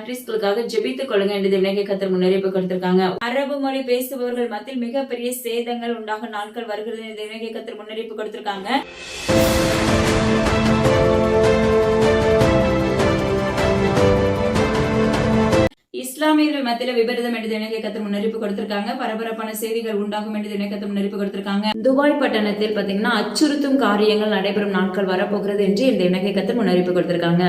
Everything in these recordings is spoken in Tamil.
கண்ட்ரீஸ்களுக்காக ஜெபித்துக் கொள்ளுங்க என்று தேவனாகிய கர்த்தர் முன்னறிவிப்பு கொடுத்திருக்காங்க. அரபு மொழி பேசுபவர்கள் மத்தியில் மிகப்பெரிய சேதங்கள் உண்டாக நாட்கள் வருகிறது என்று தேவனாகிய கர்த்தர் முன்னறிவிப்பு கொடுத்திருக்காங்க. இஸ்லாமியர்கள் மத்தியில விபரீதம் என்று தேவனாகிய கர்த்தர் முன்னறிவிப்பு கொடுத்திருக்காங்க. பரபரப்பான செய்திகள் உண்டாகும் என்று தேவனாகிய கர்த்தர் முன்னறிவிப்பு கொடுத்திருக்காங்க. துபாய் பட்டணத்தில் பாத்தீங்கன்னா அச்சுறுத்தும் காரியங்கள் நடைபெறும் நாட்கள் வரப்போகிறது என்று தேவனாகிய கர்த்தர் முன்னறிவிப்பு கொடுத்திருக்காங்க.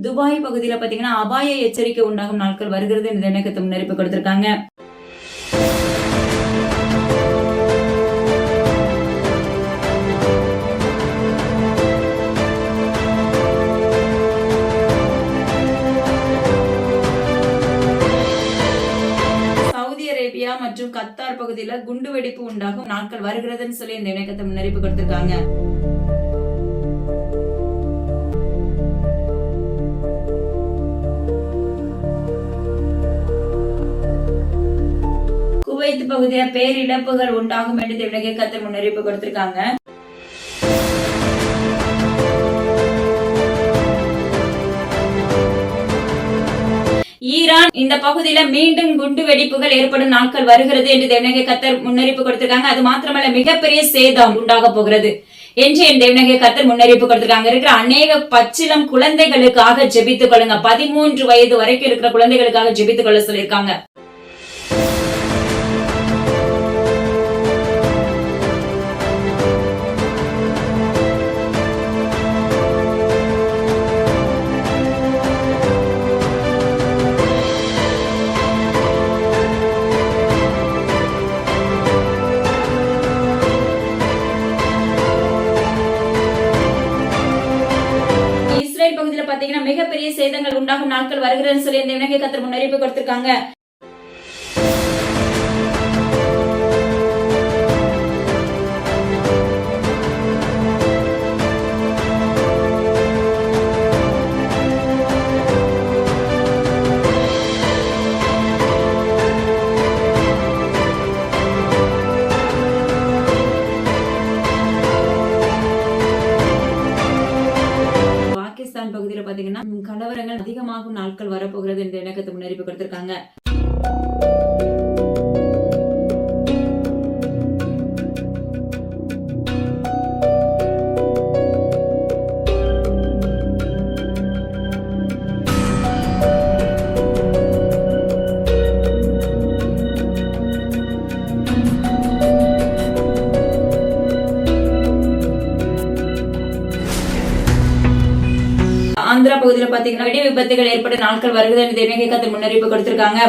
துபாய் பகுதியில பாத்தீங்கன்னா அபாய எச்சரிக்கை உண்டாகும் நாட்கள் வருகிறது என்று தேவனாகிய கர்த்தர் முன்னறிவிப்பு கொடுத்திருக்காங்க. மற்றும் கத்தார் பகுதியில குண்டு வெடிப்பு உண்டாகும் நாட்கள் வருகிறதுன்னு சொல்லி இந்த இணையத்தை முன்னறிவிப்பு கொடுத்திருக்காங்க. குவைத் பகுதியில பேரிழப்புகள் உண்டாகும் என்று தேவனாகிய கர்த்தர் முன்னறிவிப்பு கொடுத்திருக்காங்க. ஈரான் இந்த பகுதியில மீண்டும் குண்டு வெடிப்புகள் ஏற்படும் நாட்கள் வருகிறது என்று தேவனாகிய கர்த்தர் முன்னறிவிப்பு கொடுத்திருக்காங்க. அது மாத்திரமல்ல மிகப்பெரிய சேதம் உண்டாக போகிறது என்று என் தேவனாகிய கர்த்தர் முன்னறிவிப்பு கொடுத்திருக்காங்க. இருக்கிற அநேக பச்சிளம் குழந்தைகளுக்காக ஜெபித்துக் கொள்ளுங்க. 13 வயது வரைக்கும் இருக்கிற குழந்தைகளுக்காக ஜெபித்துக் கொள்ள சொல்லியிருக்காங்க. பகுதியில் பாத்தீங்கன்னா மிகப்பெரிய சேதங்கள் உண்டாகும் நாட்கள் வருகிறதுன்னு சொல்லி தேவனாகிய கர்த்தர் முன்னறிவிப்பு கொடுத்திருக்காங்க. பகுதியில் பாத்தீங்கன்னா கலவரங்கள் அதிகமாகும் நாட்கள் வரப்போகிறது என்று எனக்கு முன்னறிவிப்பு கொடுத்திருக்காங்க. ஆந்திரா பகுதியில் பாத்தீங்கன்னா வெடி விபத்துகள் ஏற்பட்ட நாட்கள் வருகிறது என்று தேவனாகிய கர்த்தர் முன்னறிவிப்பு கொடுத்திருக்காங்க.